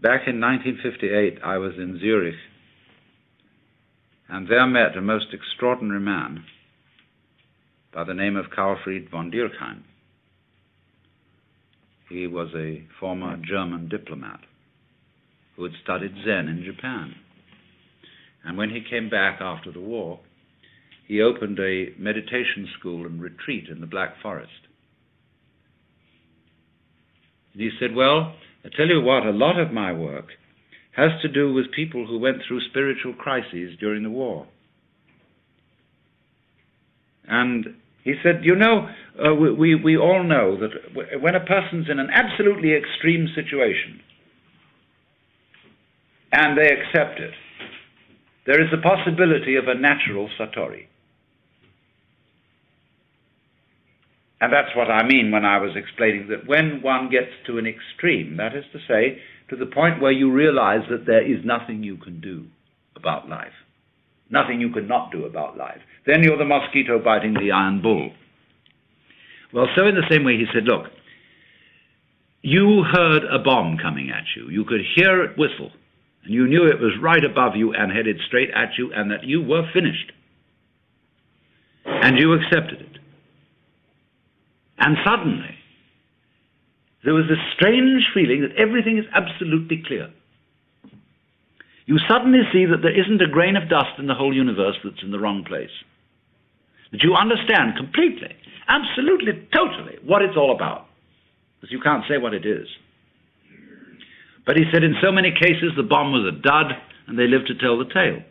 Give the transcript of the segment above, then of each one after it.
Back in 1958, I was in Zurich, and there met a most extraordinary man by the name of Karlfried von Dürkheim. He was a former German diplomat who had studied Zen in Japan. And when he came back after the war, he opened a meditation school and retreat in the Black Forest. And he said, well, I tell you what, a lot of my work has to do with people who went through spiritual crises during the war. And he said, you know, we all know that when a person's in an absolutely extreme situation and they accept it, there is a possibility of a natural satori. And that's what I mean when I was explaining that when one gets to an extreme, that is to say, to the point where you realize that there is nothing you can do about life, nothing you can not do about life, then you're the mosquito biting the iron bull. Well, so in the same way he said, look, you heard a bomb coming at you. You could hear it whistle, and you knew it was right above you and headed straight at you and that you were finished. And you accepted it. And suddenly, there was this strange feeling that everything is absolutely clear. You suddenly see that there isn't a grain of dust in the whole universe that's in the wrong place. That you understand completely, absolutely, totally what it's all about. Because you can't say what it is. But he said in so many cases the bomb was a dud and they lived to tell the tale.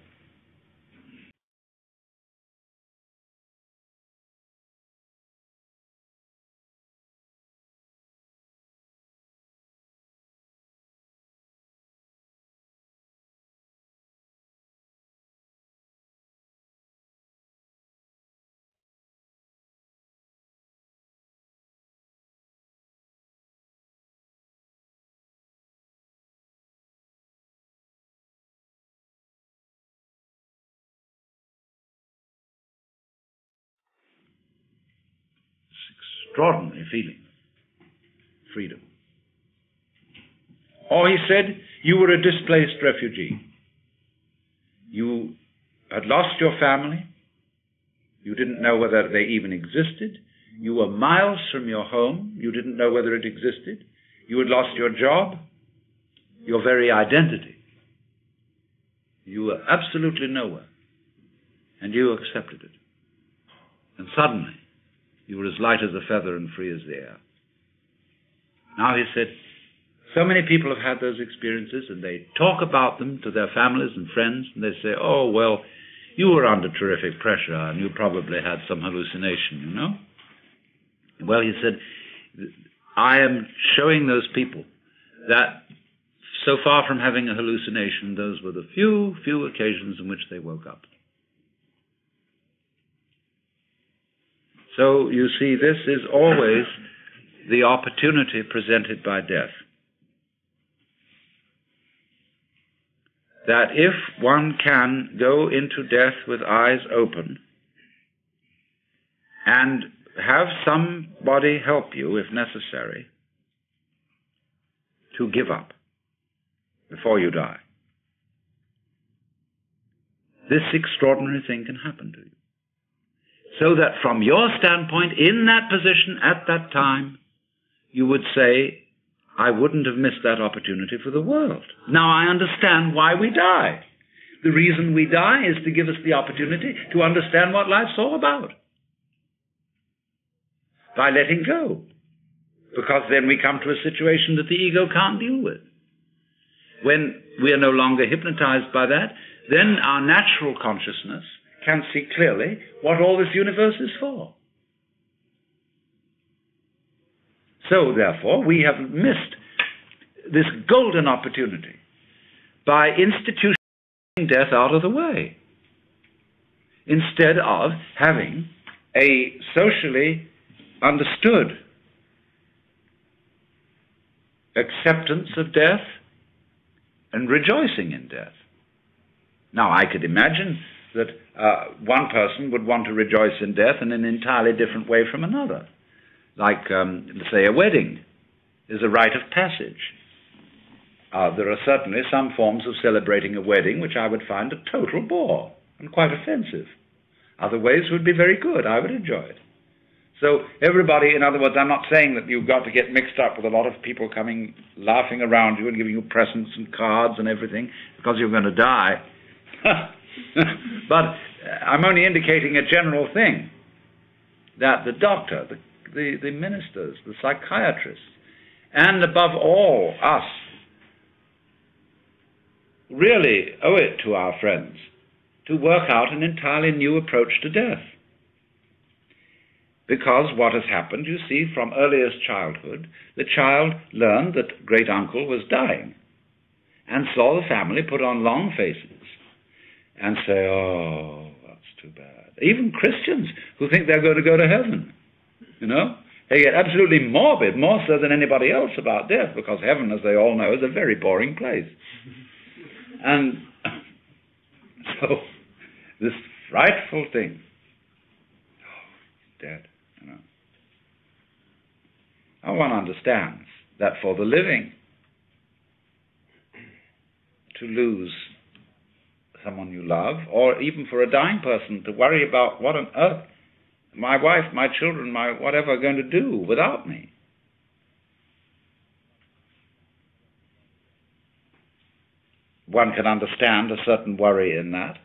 Extraordinary feeling. Freedom. Or he said, you were a displaced refugee. You had lost your family. You didn't know whether they even existed. You were miles from your home. You didn't know whether it existed. You had lost your job, your very identity. You were absolutely nowhere. And you accepted it. And suddenly, you were as light as a feather and free as the air. Now he said, so many people have had those experiences and they talk about them to their families and friends and they say, oh, well, you were under terrific pressure and you probably had some hallucination, you know? Well, he said, I am showing those people that so far from having a hallucination, those were the few occasions in which they woke up. So, you see, this is always the opportunity presented by death. That if one can go into death with eyes open and have somebody help you, if necessary, to give up before you die, this extraordinary thing can happen to you. So that from your standpoint, in that position, at that time, you would say, I wouldn't have missed that opportunity for the world. Now I understand why we die. The reason we die is to give us the opportunity to understand what life's all about. By letting go. Because then we come to a situation that the ego can't deal with. When we are no longer hypnotized by that, then our natural consciousness can see clearly what all this universe is for. So, therefore, we have missed this golden opportunity by institutionalizing death out of the way, instead of having a socially understood acceptance of death and rejoicing in death. Now, I could imagine that one person would want to rejoice in death in an entirely different way from another. Like, say, a wedding is a rite of passage. There are certainly some forms of celebrating a wedding which I would find a total bore and quite offensive. Other ways would be very good. I would enjoy it. So everybody, in other words, I'm not saying that you've got to get mixed up with a lot of people coming, laughing around you and giving you presents and cards and everything because you're going to die. But I'm only indicating a general thing, that the doctor, the ministers, the psychiatrists, and above all us, really owe it to our friends to work out an entirely new approach to death. Because what has happened, you see, from earliest childhood, the child learned that great uncle was dying and saw the family put on long faces and say, oh, that's too bad. Even Christians who think they're going to go to heaven, you know, they get absolutely morbid, more so than anybody else, about death, because heaven, as they all know, is a very boring place. And so this frightful thing, oh, he's dead. Now one understands that for the living, to lose someone you love, or even for a dying person to worry about what on earth my wife, my children, my whatever are going to do without me. One can understand a certain worry in that.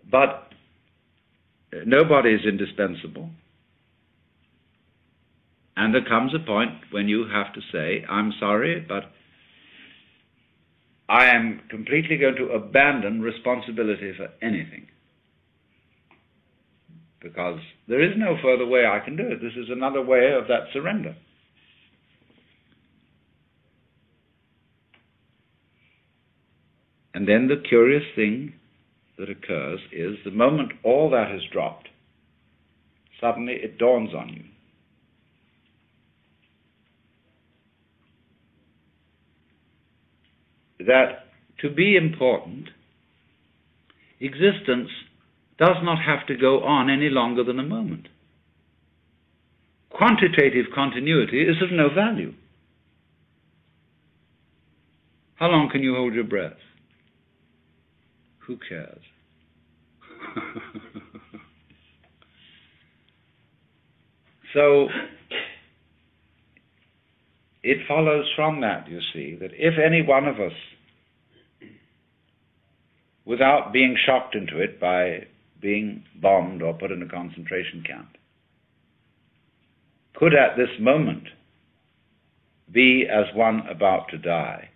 But nobody is indispensable. And there comes a point when you have to say, I'm sorry, but I am completely going to abandon responsibility for anything. Because there is no further way I can do it. This is another way of that surrender. And then the curious thing that occurs is the moment all that has dropped, suddenly it dawns on you that to be important, existence does not have to go on any longer than a moment. Quantitative continuity is of no value. How long can you hold your breath? Who cares? So it follows from that, you see, that if any one of us, without being shocked into it by being bombed or put in a concentration camp, could at this moment be as one about to die,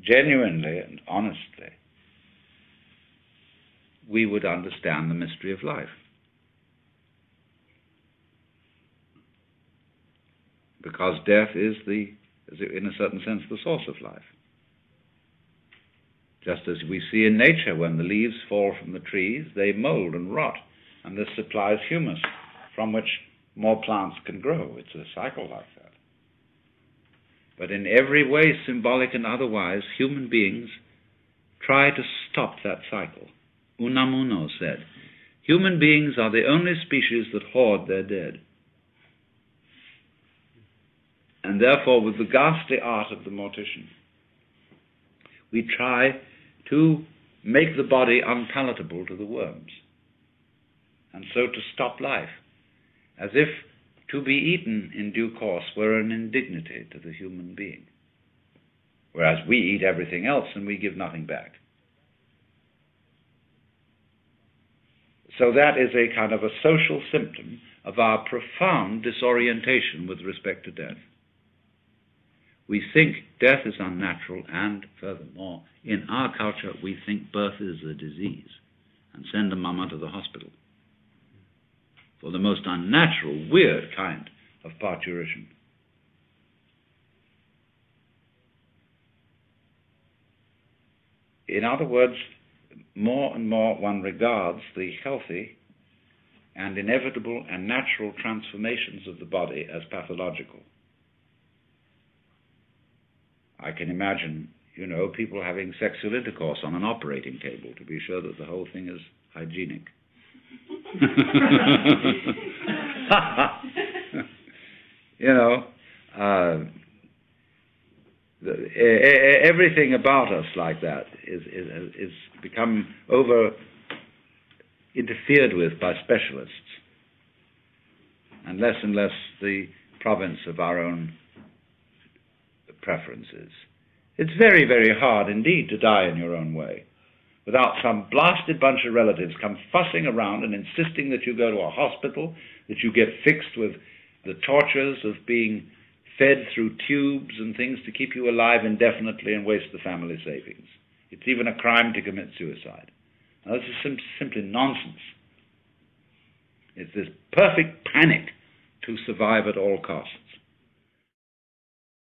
genuinely and honestly, we would understand the mystery of life. Because death is in a certain sense, the source of life. Just as we see in nature, when the leaves fall from the trees, they mold and rot, and this supplies humus from which more plants can grow. It's a cycle like that. But in every way, symbolic and otherwise, human beings try to stop that cycle. Unamuno said, human beings are the only species that hoard their dead. And therefore, with the ghastly art of the mortician, we try to make the body unpalatable to the worms, and so to stop life, as if to be eaten in due course were an indignity to the human being, whereas we eat everything else and we give nothing back. So that is a kind of a social symptom of our profound disorientation with respect to death. We think death is unnatural, and furthermore, in our culture, we think birth is a disease and send a mama to the hospital for the most unnatural, weird kind of parturition. In other words, more and more one regards the healthy and inevitable and natural transformations of the body as pathological. I can imagine, people having sexual intercourse on an operating table to be sure that the whole thing is hygienic. You know, everything about us like that is become over interfered with by specialists, and less the province of our own preferences. It's very, very hard indeed to die in your own way without some blasted bunch of relatives come fussing around and insisting that you go to a hospital, that you get fixed with the tortures of being fed through tubes and things to keep you alive indefinitely and waste the family savings. It's even a crime to commit suicide. Now, this is simply nonsense. It's this perfect panic to survive at all costs.